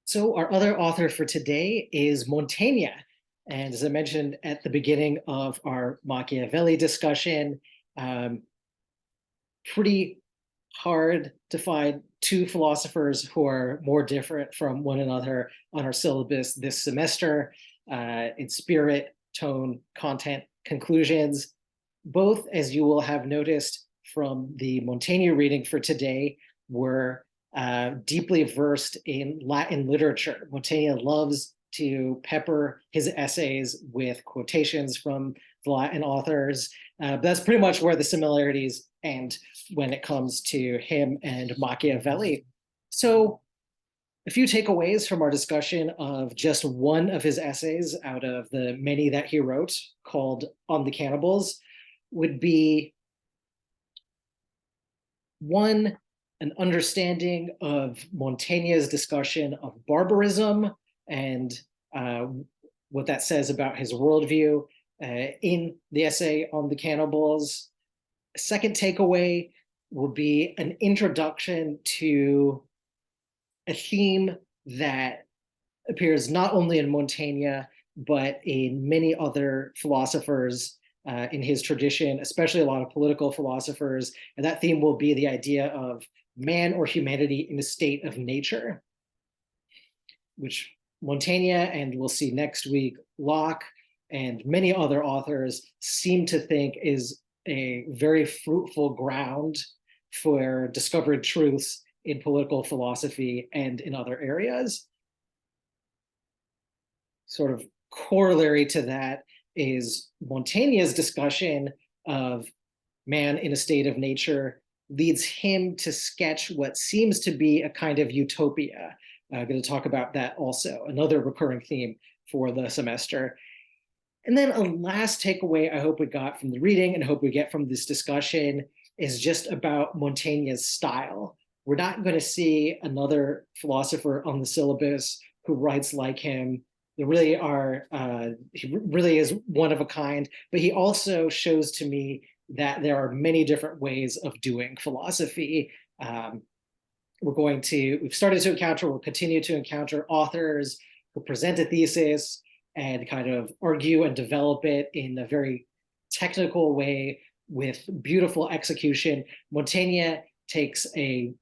So our other author for today is Montaigne. And as I mentioned at the beginning of our Machiavelli discussion, um, pretty hard to find two philosophers who are more different from one another on our syllabus this semester in spirit, tone, content, conclusions. Both, as you will have noticed from the Montaigne reading for today, were deeply versed in Latin literature. Montaigne loves to pepper his essays with quotations from the Latin authors. That's pretty much where the similarities end when it comes to him and Machiavelli. So a few takeaways from our discussion of just one of his essays out of the many that he wrote, called On the Cannibals, would be one, an understanding of Montaigne's discussion of barbarism and what that says about his worldview in the essay On the Cannibals. A second takeaway will be an introduction to a theme that appears not only in Montaigne, but in many other philosophers in his tradition, especially a lot of political philosophers. And that theme will be the idea of man or humanity in a state of nature, which Montaigne, and we'll see next week, Locke, and many other authors seem to think is a very fruitful ground for discovered truths in political philosophy and in other areas. Sort of corollary to that is Montaigne's discussion of man in a state of nature leads him to sketch what seems to be a kind of utopia. I'm going to talk about that also, another recurring theme for the semester. And then a last takeaway I hope we got from the reading and hope we get from this discussion is just about Montaigne's style. We're not going to see another philosopher on the syllabus who writes like him. There really are, he really is one of a kind, but he also shows to me that there are many different ways of doing philosophy. We've started to encounter, we'll continue to encounter authors who present a thesis and kind of argue and develop it in a very technical way with beautiful execution. Montaigne takes a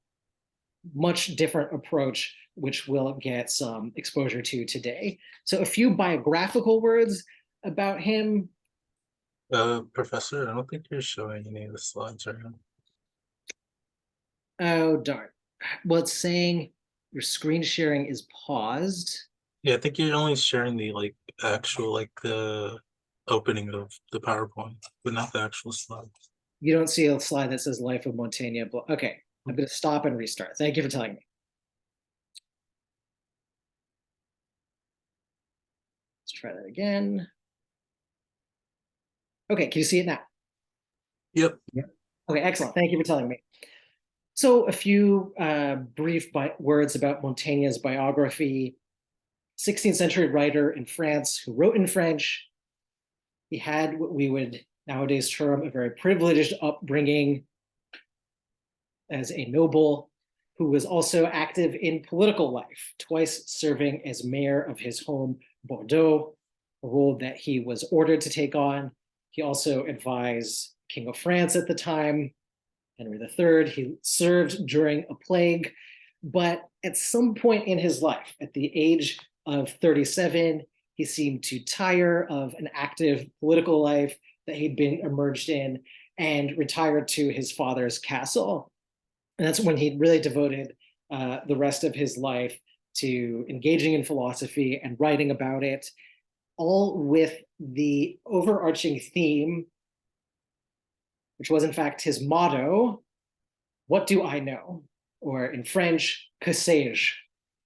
much different approach, which we'll get some exposure to today. So a few biographical words about him. Professor, I don't think you're showing any of the slides right now. Oh, darn. Well, it's saying your screen sharing is paused. Yeah, I think you're only sharing the actual the opening of the PowerPoint, but not the actual slides. You don't see a slide that says Life of Montaigne. Okay, I'm going to stop and restart. Thank you for telling me. Let's try that again. Okay, can you see it now? Yep. Okay, excellent. Thank you for telling me. So a few brief words about Montaigne's biography. 16th century writer in France who wrote in French. He had what we would nowadays term a very privileged upbringing as a noble who was also active in political life, twice serving as mayor of his home, Bordeaux, a role that he was ordered to take on. He also advised King of France at the time, Henry III. He served during a plague, but at some point in his life, at the age of 37, he seemed to tire of an active political life that he'd been immersed in and retired to his father's castle. And that's when he really devoted the rest of his life to engaging in philosophy and writing about it, all with the overarching theme, which was in fact his motto, "What do I know?" Or in French, "Que sais-je?"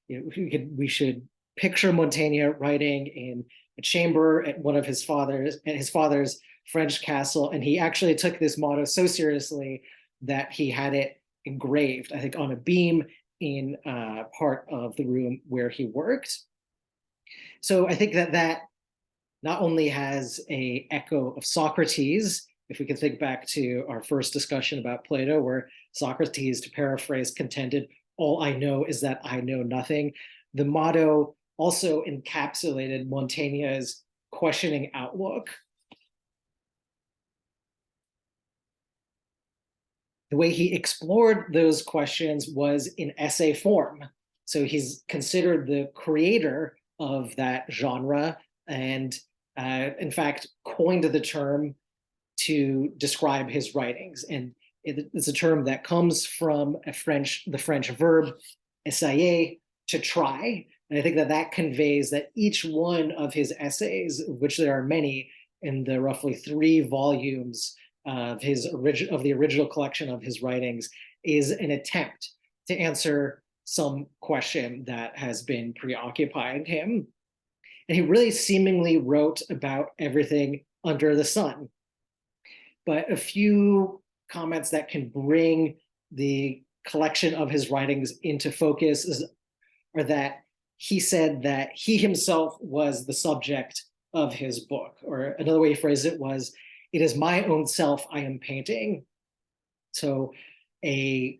We should picture Montaigne writing in a chamber at his father's French castle, and he actually took this motto so seriously that he had it engraved, I think, on a beam in part of the room where he worked. So I think that not only has an echo of Socrates, if we can think back to our first discussion about Plato, where Socrates, to paraphrase, contended, "All I know is that I know nothing." the motto also encapsulated Montaigne's questioning outlook. The way he explored those questions was in essay form. So he's considered the creator of that genre and, in fact, coined the term to describe his writings. And it's a term that comes from the French verb essayer, to try. And I think that conveys that each one of his essays, of which there are many in the roughly 3 volumes of the original collection of his writings, is an attempt to answer some question that has been preoccupying him. And he really seemingly wrote about everything under the sun. But a few comments that can bring the collection of his writings into focus are that he said that he himself was the subject of his book, or another way he phrased it was, "It is my own self I am painting." So a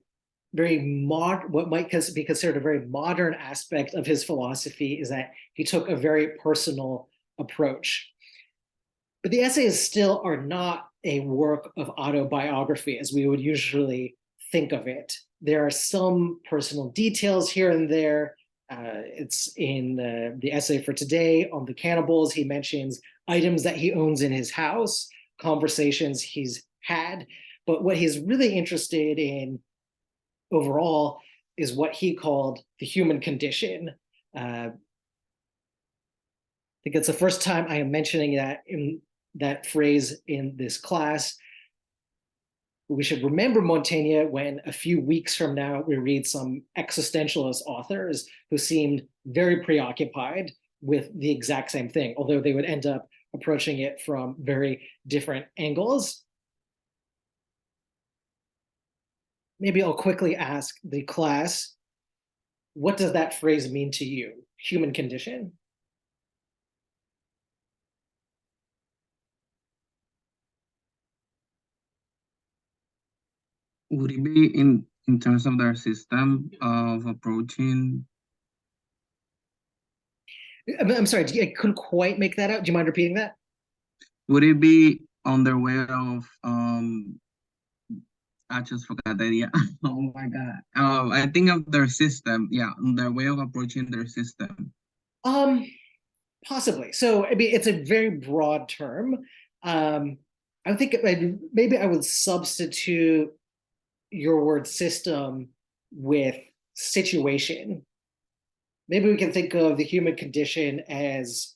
very what might be considered a very modern aspect of his philosophy is that he took a very personal approach. But the essays still are not a work of autobiography as we would usually think of it. There are some personal details here and there. It's in the essay for today on the Cannibals. He mentions items that he owns in his house, conversations he's had. But what he's really interested in overall is what he called the human condition. I think it's the first time I am mentioning that phrase in this class. We should remember Montaigne when a few weeks from now we read some existentialist authors who seemed very preoccupied with the exact same thing, although they would end up approaching it from very different angles. Maybe I'll quickly ask the class, what does that phrase mean to you? Human condition? Would it be in terms of their system of approaching? I'm sorry, I couldn't quite make that out. Do you mind repeating that? Would it be on their way of I just forgot the idea. Oh my god. I think of their system. Yeah, their way of approaching their system. Possibly. So I mean, it's a very broad term. I think maybe I would substitute your word system with situation. Maybe we can think of the human condition as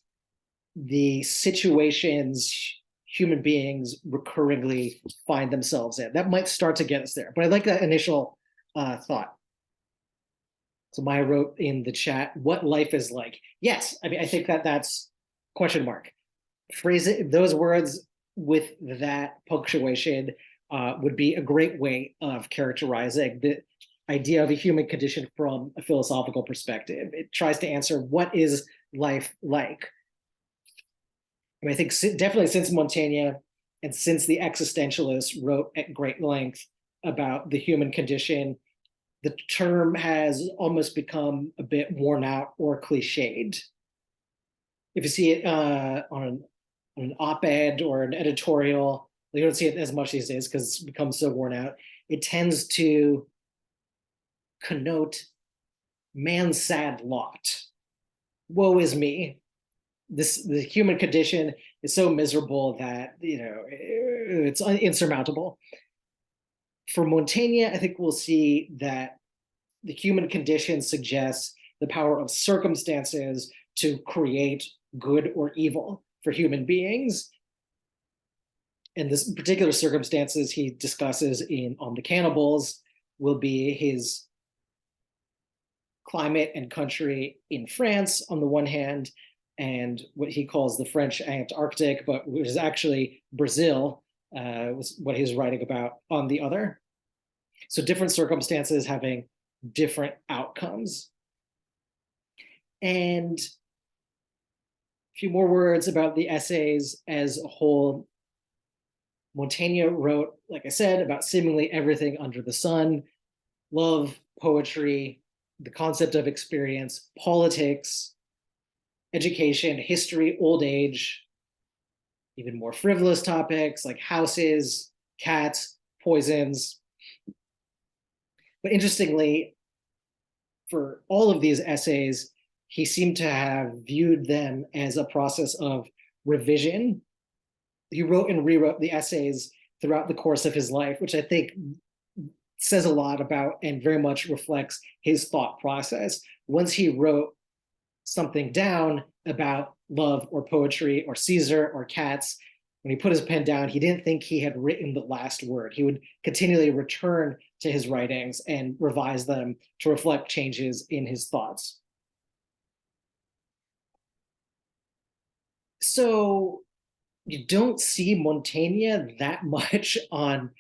the situations human beings recurringly find themselves in. That might start to get us there, but I like that initial thought. So Maya wrote in the chat, what life is like. Yes, I mean, I think that's question mark. Phrase it, those words with that punctuation would be a great way of characterizing the idea of a human condition from a philosophical perspective. It tries to answer, what is life like? I mean, I think definitely since Montaigne and since the existentialists wrote at great length about the human condition, the term has almost become a bit worn out or cliched. If you see it on an op-ed or an editorial, you don't see it as much these days because it's become so worn out. It tends to connote man's sad lot. Woe is me. The human condition is so miserable that it's insurmountable. For Montaigne, I think we'll see that the human condition suggests the power of circumstances to create good or evil for human beings. And this particular circumstances he discusses on the Cannibals will be his climate and country in France on the one hand, and what he calls the French Antarctic, but which is actually Brazil, was what he's writing about on the other. So different circumstances having different outcomes. And a few more words about the essays as a whole. Montaigne wrote, like I said, about seemingly everything under the sun: love, poetry, the concept of experience, politics, education, history, old age, even more frivolous topics like houses, cats, poisons. But interestingly, for all of these essays, he seemed to have viewed them as a process of revision. He wrote and rewrote the essays throughout the course of his life, which I think says a lot about and very much reflects his thought process. Once he wrote something down about love or poetry or Caesar or cats, when he put his pen down, he didn't think he had written the last word. He would continually return to his writings and revise them to reflect changes in his thoughts. So you don't see Montaigne that much on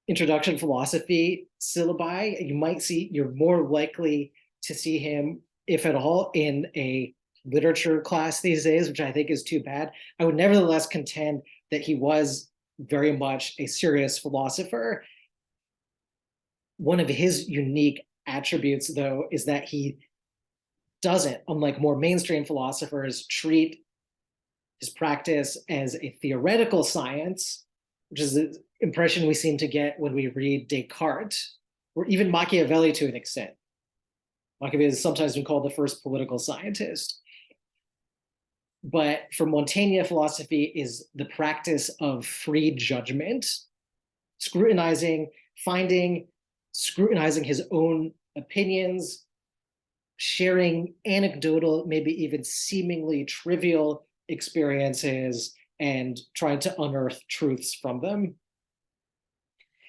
introduction philosophy syllabi. You might see, you're more likely to see him, if at all, in a literature class these days, which I think is too bad. I would nevertheless contend that he was very much a serious philosopher. One of his unique attributes, though, is that he doesn't, unlike more mainstream philosophers, treat his practice as a theoretical science, which is the impression we seem to get when we read Descartes, or even Machiavelli to an extent. Machiavelli has sometimes been called the first political scientist. But for Montaigne, philosophy is the practice of free judgment, scrutinizing, scrutinizing his own opinions, sharing anecdotal, maybe even seemingly trivial experiences, and trying to unearth truths from them.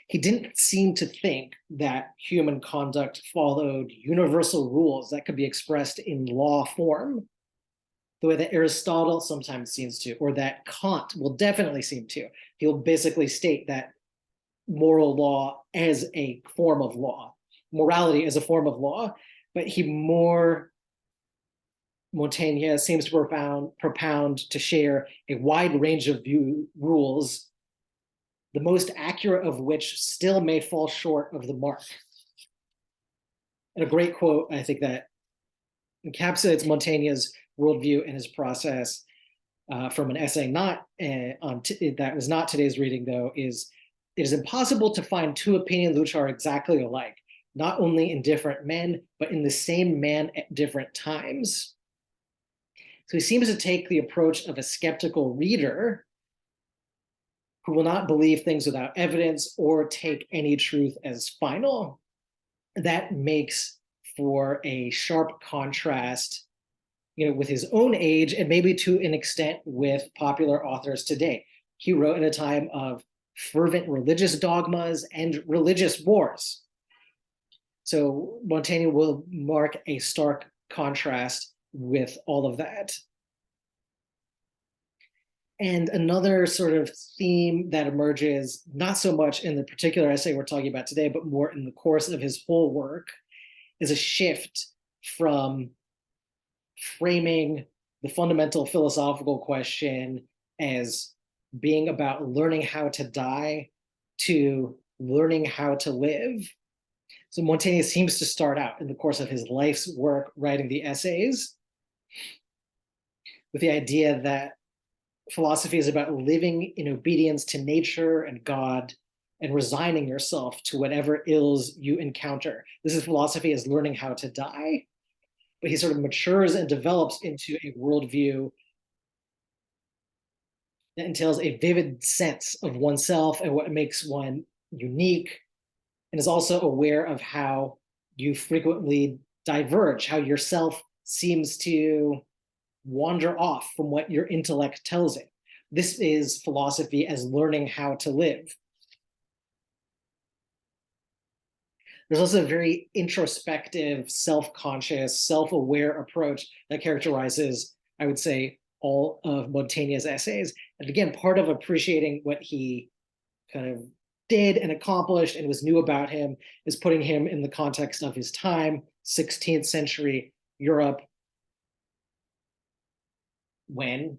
He didn't seem to think that human conduct followed universal rules that could be expressed in law form, the way that Aristotle sometimes seems to, or that Kant will definitely seem to. He'll basically state that moral law as a form of law, morality as a form of law, but Montaigne seems to propound to share a wide range of rules, the most accurate of which still may fall short of the mark. And a great quote, I think, that encapsulates Montaigne's worldview and his process from an essay that was not today's reading, though, is, "It is impossible to find two opinions which are exactly alike, not only in different men, but in the same man at different times." So he seems to take the approach of a skeptical reader who will not believe things without evidence or take any truth as final. That makes for a sharp contrast, with his own age and maybe to an extent with popular authors today. He wrote in a time of fervent religious dogmas and religious wars. So Montaigne will mark a stark contrast with all of that. And another sort of theme that emerges, not so much in the particular essay we're talking about today, but more in the course of his whole work, is a shift from framing the fundamental philosophical question as being about learning how to die to learning how to live. So Montaigne seems to start out in the course of his life's work writing the essays with the idea that philosophy is about living in obedience to nature and God and resigning yourself to whatever ills you encounter. This is philosophy as learning how to die, but he sort of matures and develops into a worldview that entails a vivid sense of oneself and what makes one unique, and is also aware of how you frequently diverge, how yourself seems to wander off from what your intellect tells it. This is philosophy as learning how to live. There's also a very introspective, self-conscious, self-aware approach that characterizes, I would say, all of Montaigne's essays. And again, part of appreciating what he kind of did and accomplished and was new about him is putting him in the context of his time, 16th century Europe, when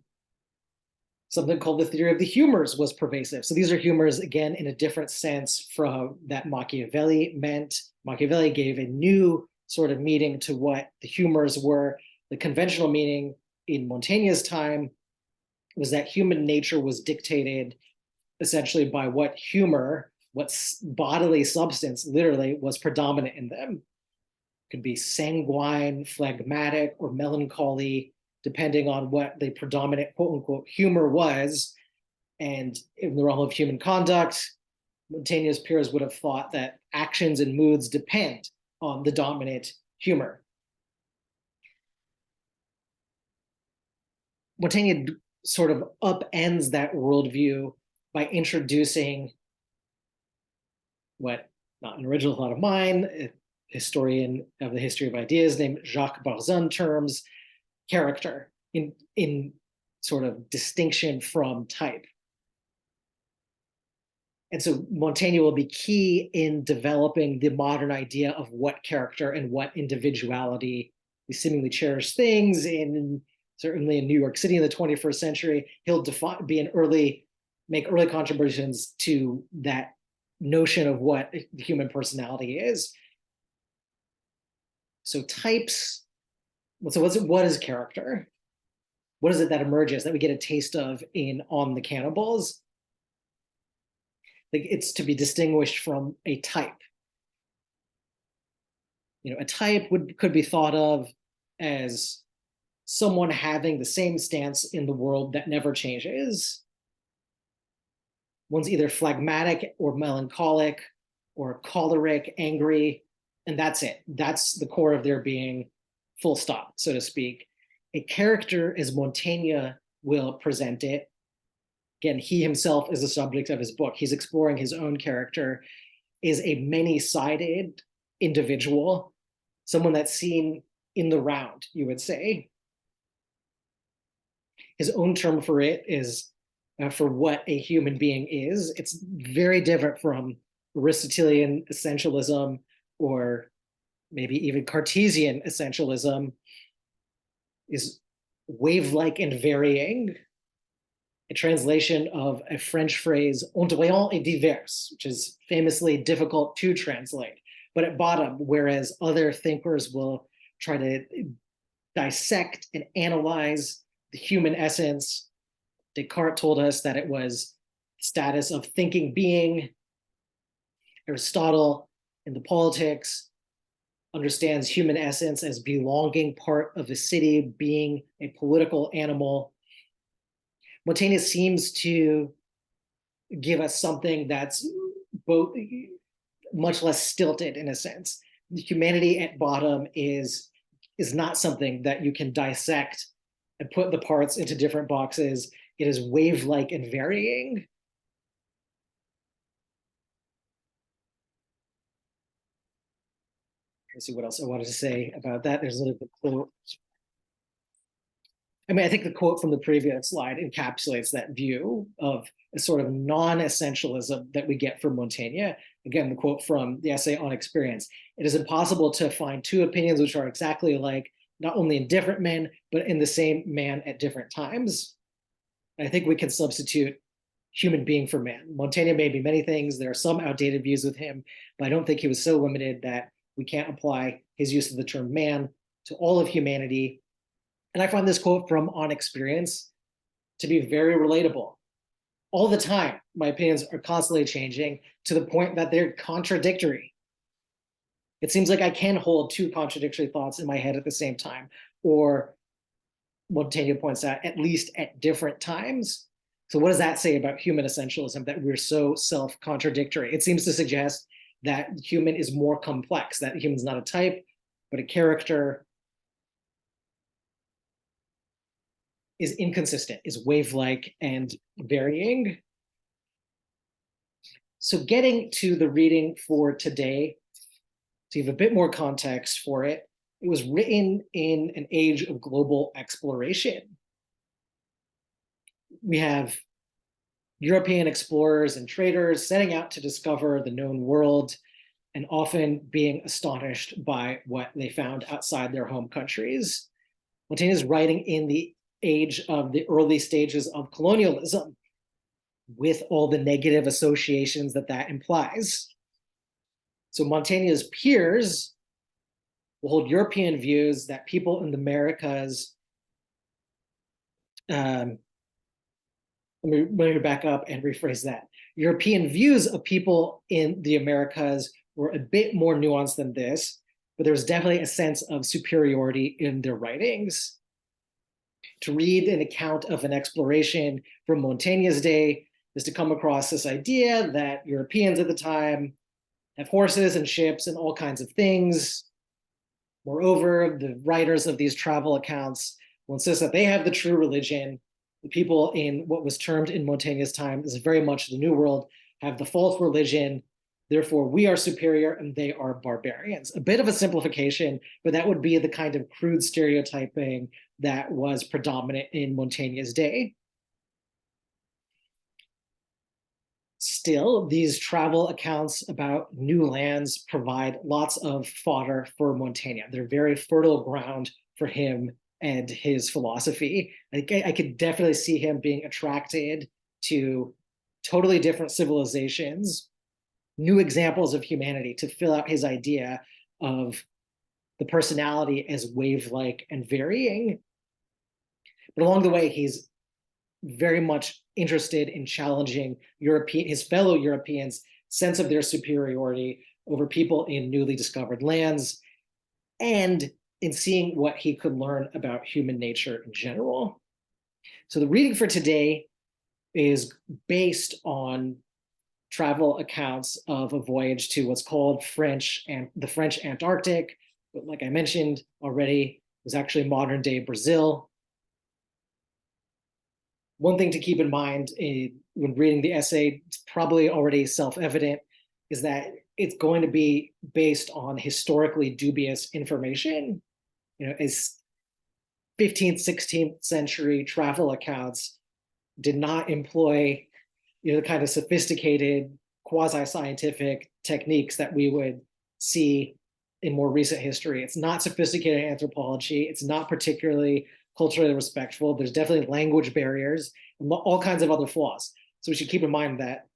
something called the theory of the humors was pervasive. So these are humors, again, in a different sense from that Machiavelli meant. Machiavelli gave a new sort of meaning to what the humors were. The conventional meaning in Montaigne's time was that human nature was dictated essentially by what humor, what bodily substance literally was predominant in them. It could be sanguine, phlegmatic, or melancholy, depending on what the predominant quote unquote humor was. And in the realm of human conduct, Montaigne's peers would have thought that actions and moods depend on the dominant humor. Montaigne sort of upends that worldview by introducing what, not an original thought of mine, a historian of the history of ideas named Jacques Barzun terms character in sort of distinction from type. And so Montaigne will be key in developing the modern idea of what character and what individuality, these seemingly cherished things certainly in New York City in the 21st century. He'll make early contributions to that notion of what the human personality is. So types, so what is character? What is it that emerges that we get a taste of on the Cannibals? Like, it's to be distinguished from a type. A type could be thought of as someone having the same stance in the world that never changes. One's either phlegmatic or melancholic or choleric, angry, and that's it. That's the core of their being, full stop, so to speak. A character, as Montaigne will present it, again, he himself is the subject of his book. He's exploring his own character, is a many-sided individual, someone that's seen in the round, you would say. His own term for it is for what a human being is. It's very different from Aristotelian essentialism or maybe even Cartesian essentialism. Is wave-like and varying, a translation of a French phrase, ondoyant et divers, which is famously difficult to translate. But at bottom, whereas other thinkers will try to dissect and analyze the human essence, Descartes told us that it was status of thinking being. Aristotle in the Politics understands human essence as belonging part of the city, being a political animal. Montaigne seems to give us something that's both much less stilted in a sense. Humanity at bottom is not something that you can dissect and put the parts into different boxes. It is wave-like and varying. Let's see what else I wanted to say about that. There's another quote. I think the quote from the previous slide encapsulates that view of a sort of non-essentialism that we get from Montaigne. Again, the quote from the essay on experience. It is impossible to find two opinions which are exactly alike, not only in different men, but in the same man at different times. I think we can substitute human being for man. Montaigne may be many things. There are some outdated views with him, but I don't think he was so limited that we can't apply his use of the term man to all of humanity. And I find this quote from On Experience to be very relatable. All the time, my opinions are constantly changing to the point that they're contradictory. It seems like I can hold two contradictory thoughts in my head at the same time, or Montaigne points out, at least at different times. So what does that say about human essentialism, that we're so self-contradictory? It seems to suggest that human is more complex, that human's not a type, but a character, is inconsistent, is wave-like and varying. So getting to the reading for today, to give a bit more context for it, it was written in an age of global exploration. We have European explorers and traders setting out to discover the known world and often being astonished by what they found outside their home countries. Montaigne is writing in the age of the early stages of colonialism, with all the negative associations that implies. So Montaigne's peers will hold European views that people in the Americas, let me back up and rephrase that. European views of people in the Americas were a bit more nuanced than this, but there was definitely a sense of superiority in their writings. To read an account of an exploration from Montaigne's day is to come across this idea that Europeans at the time have horses and ships and all kinds of things. Moreover, the writers of these travel accounts will insist that they have the true religion. The people in what was termed in Montaigne's time is very much the New World have the false religion. Therefore, we are superior and they are barbarians. A bit of a simplification, but that would be the kind of crude stereotyping that was predominant in Montaigne's day. Still, these travel accounts about new lands provide lots of fodder for Montaigne. They're very fertile ground for him and his philosophy. I could definitely see him being attracted to totally different civilizations, new examples of humanity to fill out his idea of the personality as wave-like and varying. But along the way, he's very much interested in challenging his fellow Europeans' sense of their superiority over people in newly discovered lands, and in seeing what he could learn about human nature in general. So the reading for today is based on travel accounts of a voyage to what's called the French Antarctic, but like I mentioned already, it was actually modern day Brazil. One thing to keep in mind when reading the essay, it's probably already self-evident, is that it's going to be based on historically dubious information. As 15th, 16th century travel accounts did not employ the kind of sophisticated quasi-scientific techniques that we would see in more recent history. It's not sophisticated anthropology. It's not particularly culturally respectful. There's definitely language barriers and all kinds of other flaws. So we should keep in mind that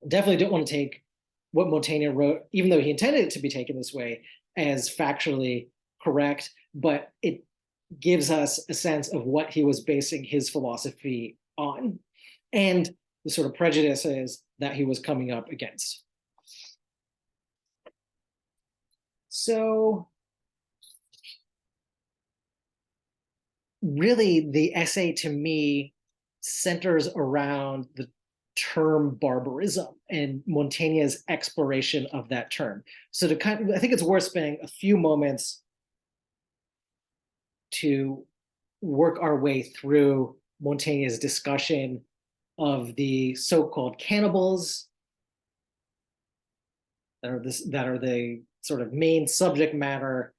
definitely don't want to take what Montaigne wrote, even though he intended it to be taken this way, as factually correct, but it gives us a sense of what he was basing his philosophy on and the sort of prejudices that he was coming up against. So really, the essay to me centers around the term barbarism and Montaigne's exploration of that term. So I think it's worth spending a few moments to work our way through Montaigne's discussion of the so-called cannibals that are the sort of main subject matter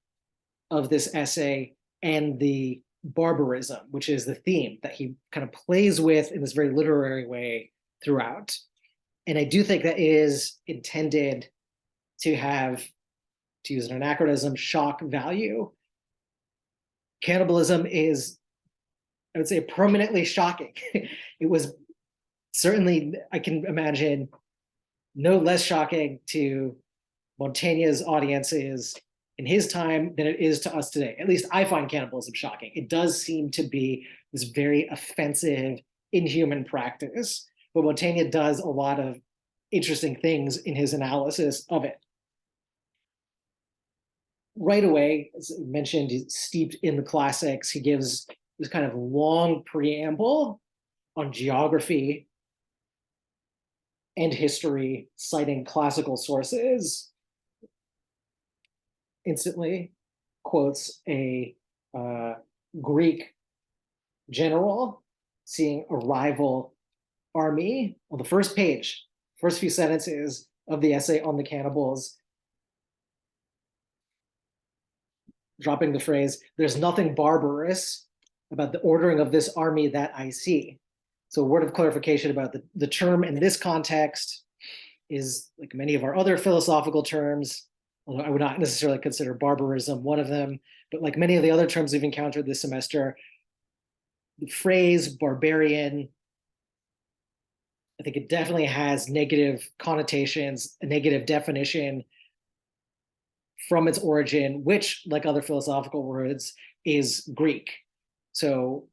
of this essay, and the barbarism, which is the theme that he kind of plays with in this very literary way throughout. And I do think that it is intended to have, to use an anachronism, shock value. Cannibalism is, I would say, permanently shocking. It was certainly, I can imagine, no less shocking to Montaigne's audiences in his time than it is to us today. At least I find cannibalism shocking. It does seem to be this very offensive, inhuman practice, but Montaigne does a lot of interesting things in his analysis of it. Right away, as I mentioned, he's steeped in the classics. He gives this kind of long preamble on geography and history, citing classical sources. Instantly quotes a Greek general seeing a rival army on the first page, first few sentences of the essay on the cannibals, dropping the phrase, "There's nothing barbarous about the ordering of this army that I see." So a word of clarification about the term in this context is, like many of our other philosophical terms, although I would not necessarily consider barbarism one of them, but like many of the other terms we've encountered this semester, the phrase barbarian, I think it definitely has negative connotations, a negative definition from its origin, which, like other philosophical words, is Greek. So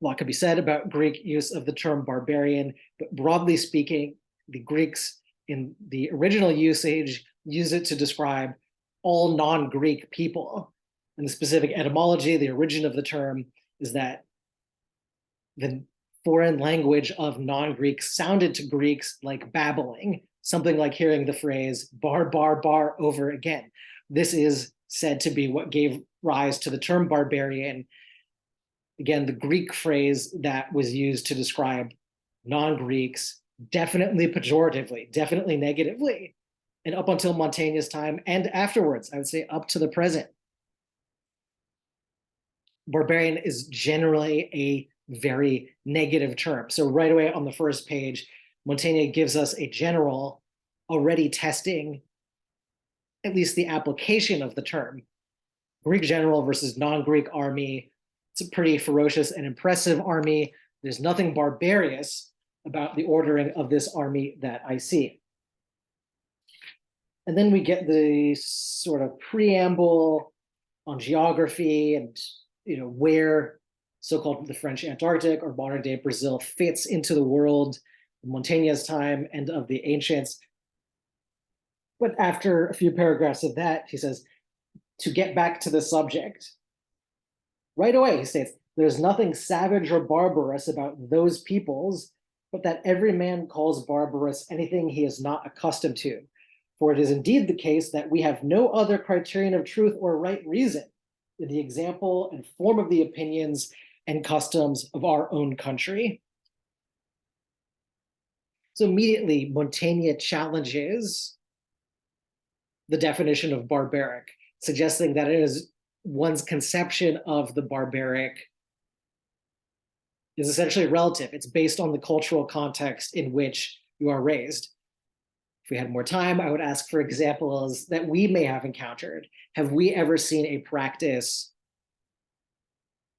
a lot could be said about Greek use of the term barbarian, but broadly speaking, the Greeks in the original usage use it to describe all non-Greek people. And the specific etymology, the origin of the term, is that the foreign language of non-Greeks sounded to Greeks like babbling, something like hearing the phrase bar, bar, bar over again. This is said to be what gave rise to the term barbarian. Again, the Greek phrase that was used to describe non-Greeks, definitely pejoratively, definitely negatively. And up until Montaigne's time and afterwards, I would say up to the present, barbarian is generally a very negative term. So right away on the first page, Montaigne gives us a general already testing at least the application of the term. Greek general versus non-Greek army. It's a pretty ferocious and impressive army. There's nothing barbarous about the ordering of this army that I see. And then we get the sort of preamble on geography and where so-called the French Antarctic or modern day Brazil fits into the world in Montaigne's time and of the ancients. But after a few paragraphs of that, he says, to get back to the subject, right away he states, there's nothing savage or barbarous about those peoples, but that every man calls barbarous anything he is not accustomed to. For it is indeed the case that we have no other criterion of truth or right reason in the example and form of the opinions and customs of our own country. So immediately Montaigne challenges the definition of barbaric, suggesting that it is one's conception of the barbaric is essentially relative. It's based on the cultural context in which you are raised. If we had more time, I would ask for examples that we may have encountered. Have we ever seen a practice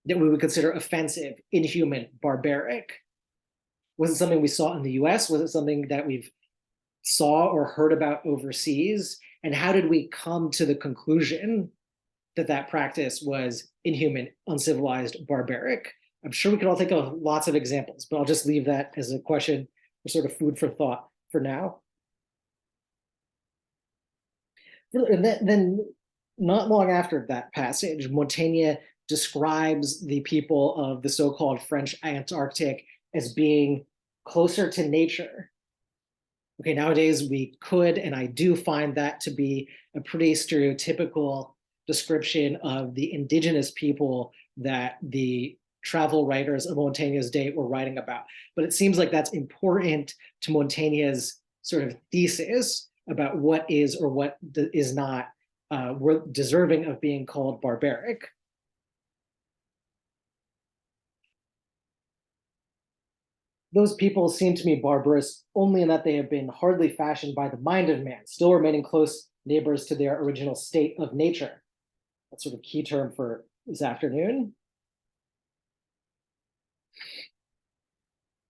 that we would consider offensive, inhuman, barbaric? Was it something we saw in the US? Was it something that we've saw or heard about overseas? And how did we come to the conclusion that that practice was inhuman, uncivilized, barbaric? I'm sure we could all think of lots of examples, but I'll just leave that as a question for sort of food for thought for now. And then not long after that passage, Montaigne describes the people of the so-called French Antarctic as being closer to nature. Okay, nowadays we could, and I do find that to be a pretty stereotypical description of the indigenous people that the travel writers of Montaigne's day were writing about. But it seems like that's important to Montaigne's sort of thesis about what is or what is not deserving of being called barbaric. Those people seem to me barbarous only in that they have been hardly fashioned by the mind of man, still remaining close neighbors to their original state of nature. That's sort of key term for this afternoon.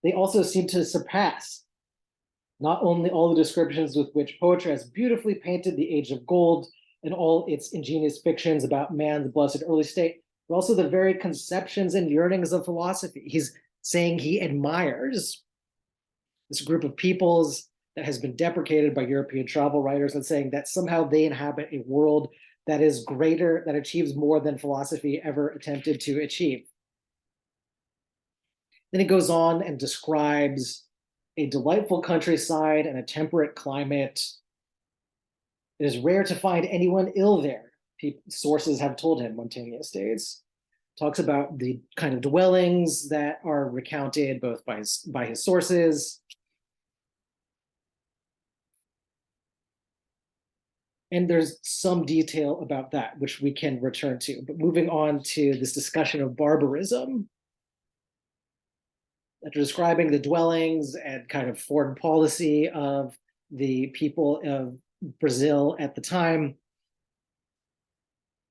They also seem to surpass not only all the descriptions with which poetry has beautifully painted the age of gold and all its ingenious fictions about man's blessed early state, but also the very conceptions and yearnings of philosophy. He's saying he admires this group of peoples that has been deprecated by European travel writers and saying that somehow they inhabit a world that is greater, that achieves more than philosophy ever attempted to achieve. Then he goes on and describes a delightful countryside and a temperate climate. It is rare to find anyone ill there, sources have told him, Montaigne states. Talks about the kind of dwellings that are recounted both by his sources. And there's some detail about that, which we can return to. But moving on to this discussion of barbarism, after describing the dwellings and kind of foreign policy of the people of Brazil at the time,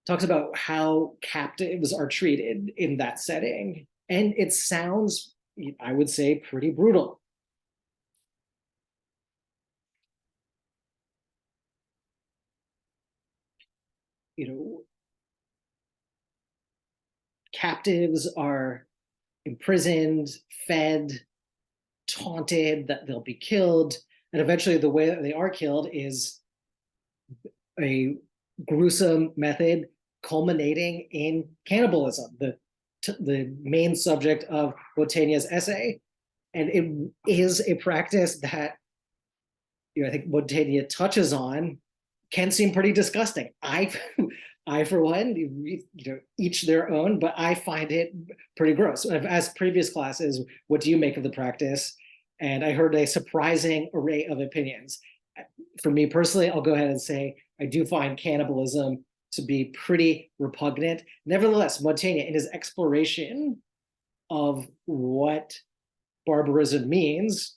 talks about how captives are treated in that setting. And it sounds, I would say, pretty brutal. captives are imprisoned, fed, taunted that they'll be killed, and eventually the way that they are killed is a gruesome method culminating in cannibalism, the main subject of Montaigne's essay. And it is a practice that I think Montaigne touches on, can seem pretty disgusting. I for one, each their own, but I find it pretty gross. I've asked previous classes, what do you make of the practice? And I heard a surprising array of opinions. For me personally, I'll go ahead and say I do find cannibalism to be pretty repugnant. Nevertheless, Montaigne, in his exploration of what barbarism means,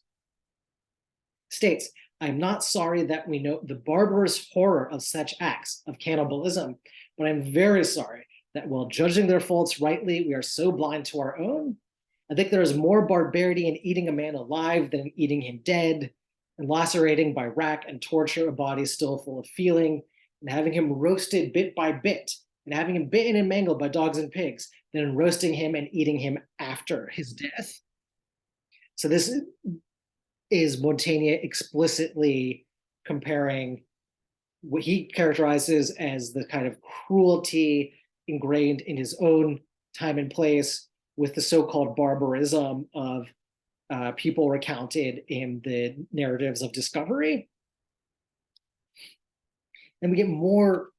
states, I'm not sorry that we know the barbarous horror of such acts of cannibalism, but I'm very sorry that while judging their faults rightly, we are so blind to our own. I think there is more barbarity in eating a man alive than in eating him dead, and lacerating by rack and torture a body still full of feeling, and having him roasted bit by bit, and having him bitten and mangled by dogs and pigs, then roasting him and eating him after his death. So this is Montaigne explicitly comparing what he characterizes as the kind of cruelty ingrained in his own time and place with the so-called barbarism of people recounted in the narratives of discovery. And we get more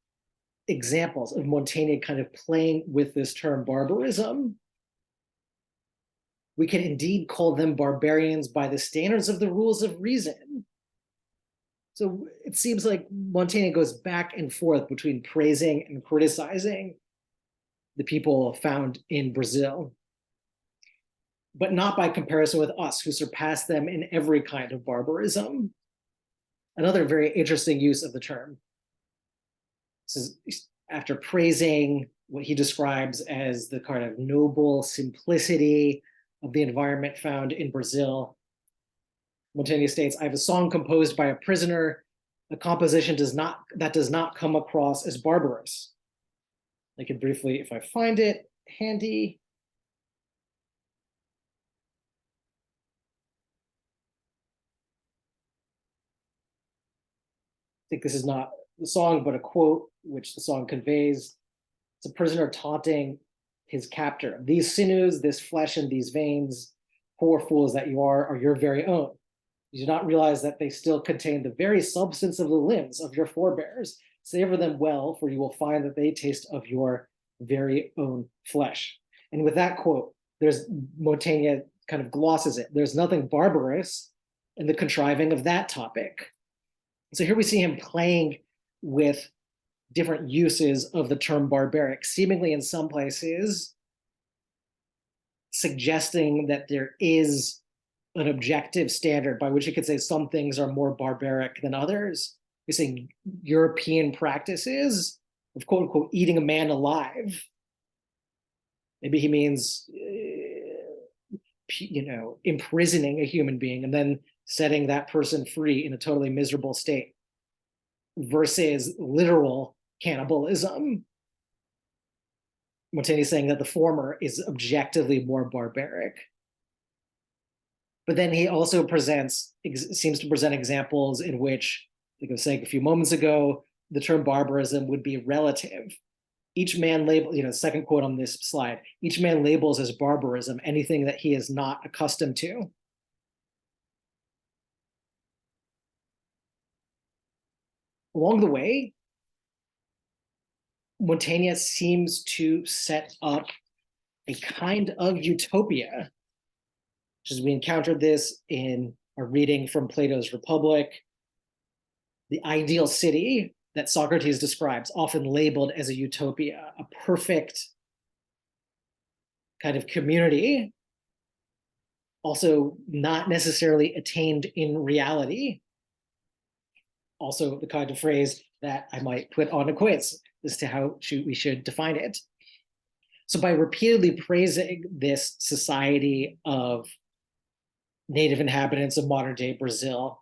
examples of Montaigne kind of playing with this term barbarism. We can indeed call them barbarians by the standards of the rules of reason. So it seems like Montaigne goes back and forth between praising and criticizing the people found in Brazil, but not by comparison with us, who surpass them in every kind of barbarism. Another very interesting use of the term. This is after praising what he describes as the kind of noble simplicity of the environment found in Brazil, Montaigne states, I have a song composed by a prisoner, a composition that does not come across as barbarous. I could briefly, if I find it handy. I think this is not the song, but a quote which the song conveys. It's a prisoner taunting his captor. These sinews, this flesh, and these veins, poor fools that you are your very own. You do not realize that they still contain the very substance of the limbs of your forebears. Savor them well, for you will find that they taste of your very own flesh. And with that quote, there's Montaigne kind of glosses it. There's nothing barbarous in the contriving of that topic. So here we see him playing with different uses of the term barbaric, seemingly in some places suggesting that there is an objective standard by which you could say some things are more barbaric than others. You're saying European practices of quote unquote eating a man alive. Maybe he means, imprisoning a human being and then setting that person free in a totally miserable state versus literal cannibalism. Montaigne is saying that the former is objectively more barbaric. But then he also seems to present examples in which, like I was saying a few moments ago, the term barbarism would be relative. Each man second quote on this slide, each man labels as barbarism anything that he is not accustomed to. Along the way, Montaigne seems to set up a kind of utopia, which is we encountered this in a reading from Plato's Republic. The ideal city that Socrates describes, often labeled as a utopia, a perfect kind of community, also not necessarily attained in reality. Also the kind of phrase that I might put on a quiz as to how we should define it. So by repeatedly praising this society of native inhabitants of modern day Brazil,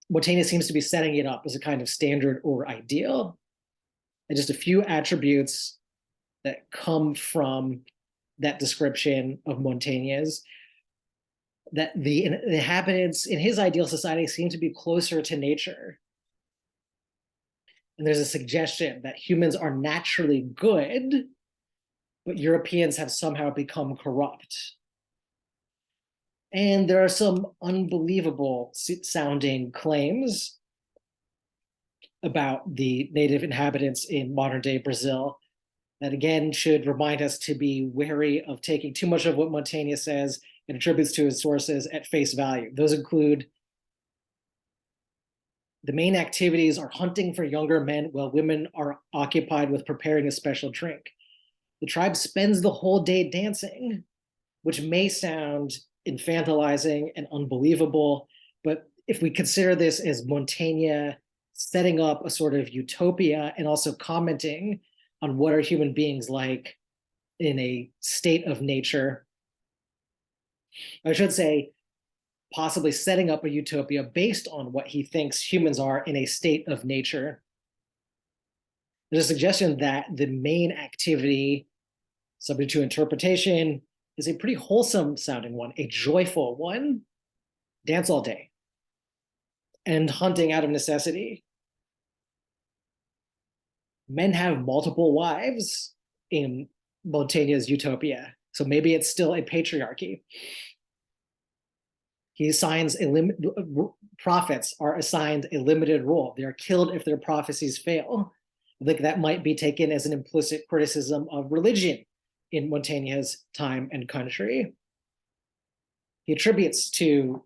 Montaigne seems to be setting it up as a kind of standard or ideal. and just a few attributes that come from that description of Montaigne's, that the inhabitants in his ideal society seem to be closer to nature. And there's a suggestion that humans are naturally good, but Europeans have somehow become corrupt. And there are some unbelievable sounding claims about the native inhabitants in modern day Brazil that again should remind us to be wary of taking too much of what Montaigne says and attributes to his sources at face value. Those include the main activities are hunting for younger men while women are occupied with preparing a special drink. The tribe spends the whole day dancing, which may sound infantilizing and unbelievable, but if we consider this as Montaigne setting up a sort of utopia and also commenting on what are human beings like in a state of nature, I should say, possibly setting up a utopia based on what he thinks humans are in a state of nature. There's a suggestion that the main activity, subject to interpretation, is a pretty wholesome sounding one, a joyful one, dance all day, and hunting out of necessity. Men have multiple wives in Montaigne's utopia, so maybe it's still a patriarchy. He assigns prophets are assigned a limited role. They are killed if their prophecies fail. I think that might be taken as an implicit criticism of religion in Montaigne's time and country. He attributes to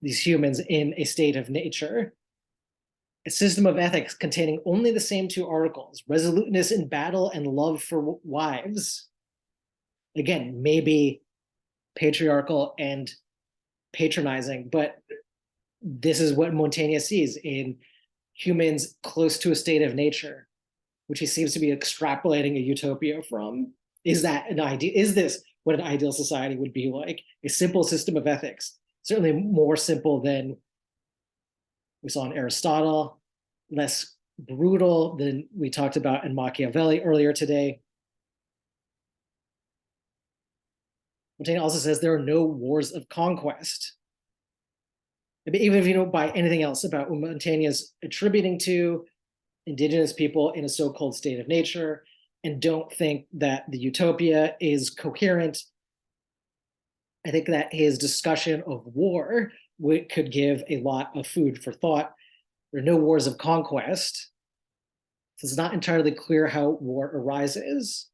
these humans in a state of nature a system of ethics containing only the same two articles, resoluteness in battle and love for wives. Again, maybe patriarchal and patronizing, but this is what Montaigne sees in humans close to a state of nature, which he seems to be extrapolating a utopia from. Is that an idea? Is this what an ideal society would be like? A simple system of ethics, certainly more simple than we saw in Aristotle, less brutal than we talked about in Machiavelli earlier today. Montaigne also says there are no wars of conquest. Even if you don't buy anything else about what Montaigne is attributing to indigenous people in a so-called state of nature, and don't think that the utopia is coherent, I think that his discussion of war could give a lot of food for thought. There are no wars of conquest, so it's not entirely clear how war arises.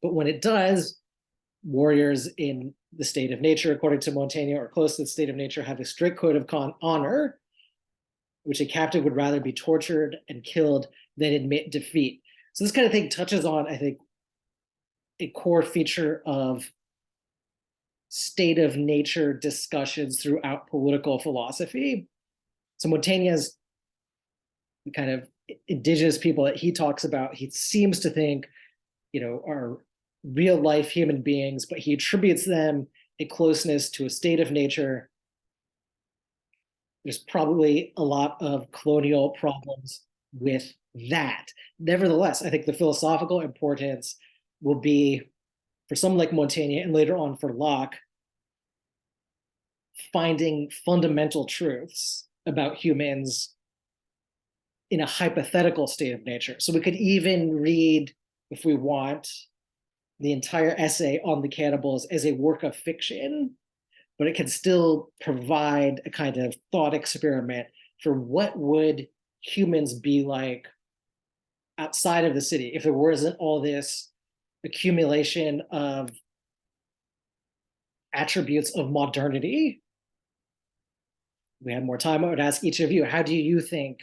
But when it does, warriors in the state of nature, according to Montaigne, or close to the state of nature, have a strict code of honor, which a captive would rather be tortured and killed than admit defeat. So this kind of thing touches on, I think, a core feature of state of nature discussions throughout political philosophy. So Montaigne's kind of indigenous people that he talks about, he seems to think, are real life human beings, but he attributes them a closeness to a state of nature. There's probably a lot of colonial problems with that. Nevertheless, I think the philosophical importance will be, for someone like Montaigne and later on for Locke, finding fundamental truths about humans in a hypothetical state of nature. So we could even read, if we want, the entire essay on the Cannibals as a work of fiction, but it can still provide a kind of thought experiment for what would humans be like outside of the city if there wasn't all this accumulation of attributes of modernity. If we had more time, I would ask each of you, how do you think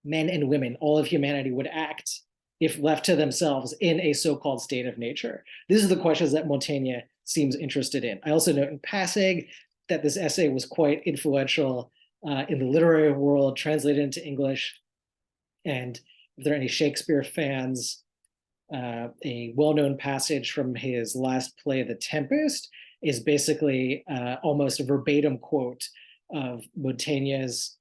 men and women, all of humanity, would act if left to themselves in a so-called state of nature? These are the questions that Montaigne seems interested in. I also note in passing that this essay was quite influential in the literary world, translated into English. And if there are any Shakespeare fans, a well-known passage from his last play, The Tempest, is basically almost a verbatim quote of Montaigne's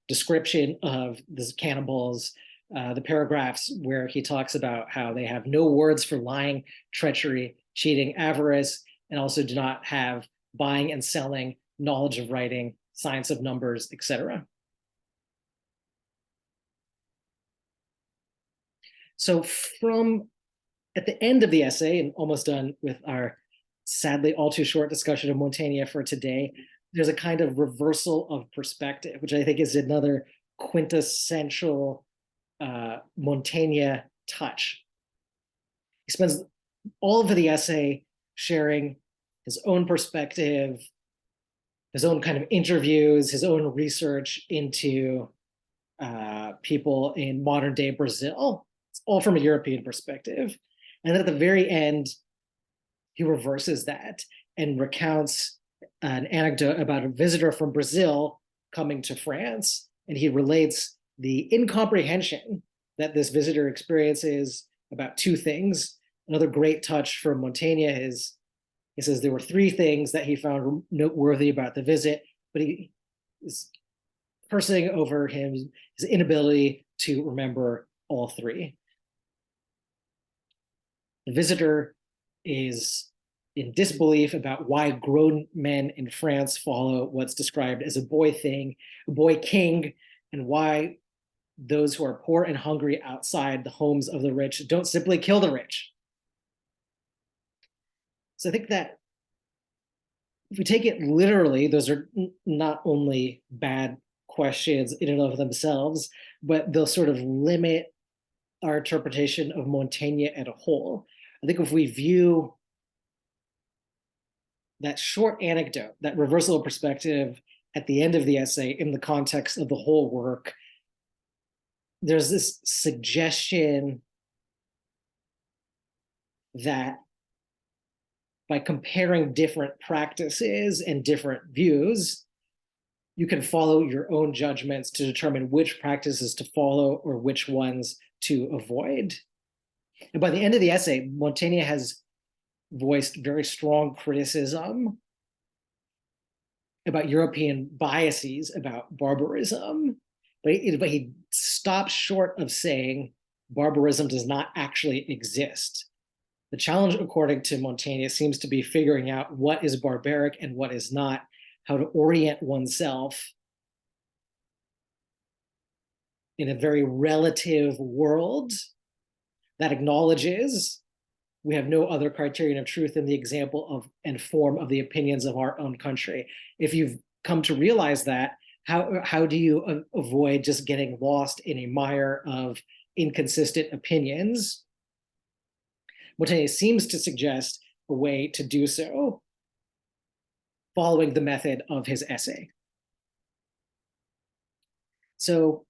description of the cannibals, the paragraphs where he talks about how they have no words for lying, treachery, cheating, avarice, and also do not have buying and selling, knowledge of writing, science of numbers, etc. So from at the end of the essay, and almost done with our sadly all too short discussion of Montaigne for today, there's a kind of reversal of perspective, which I think is another quintessential Montaigne touch. He spends all of the essay sharing his own perspective, his own kind of interviews, his own research into people in modern day Brazil. It's all from a European perspective. And at the very end, he reverses that and recounts an anecdote about a visitor from Brazil coming to France. And he relates the incomprehension that this visitor experiences about two things. Another great touch from Montaigne is, he says there were three things that he found noteworthy about the visit, but he is cursing over his inability to remember all three. The visitor is in disbelief about why grown men in France follow what's described as a boy thing, a boy king, and why those who are poor and hungry outside the homes of the rich don't simply kill the rich. So I think that if we take it literally, those are not only bad questions in and of themselves, but they'll sort of limit our interpretation of Montaigne as a whole. I think if we view that short anecdote, that reversal of perspective at the end of the essay in the context of the whole work, there's this suggestion that by comparing different practices and different views, you can follow your own judgments to determine which practices to follow or which ones to avoid. And by the end of the essay, Montaigne has voiced very strong criticism about European biases about barbarism, but he stops short of saying barbarism does not actually exist. The challenge, according to Montaigne, seems to be figuring out what is barbaric and what is not, how to orient oneself in a very relative world that acknowledges we have no other criterion of truth than the example of and form of the opinions of our own country. If you've come to realize that, how do you avoid just getting lost in a mire of inconsistent opinions? Montaigne seems to suggest a way to do so, following the method of his essay. So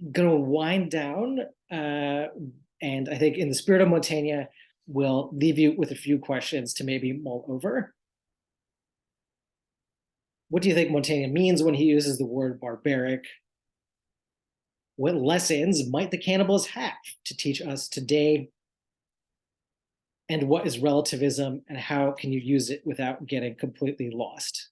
I'm going to wind down, and I think in the spirit of Montaigne, we'll leave you with a few questions to maybe mull over. What do you think Montaigne means when he uses the word barbaric? What lessons might the cannibals have to teach us today? And what is relativism, and how can you use it without getting completely lost?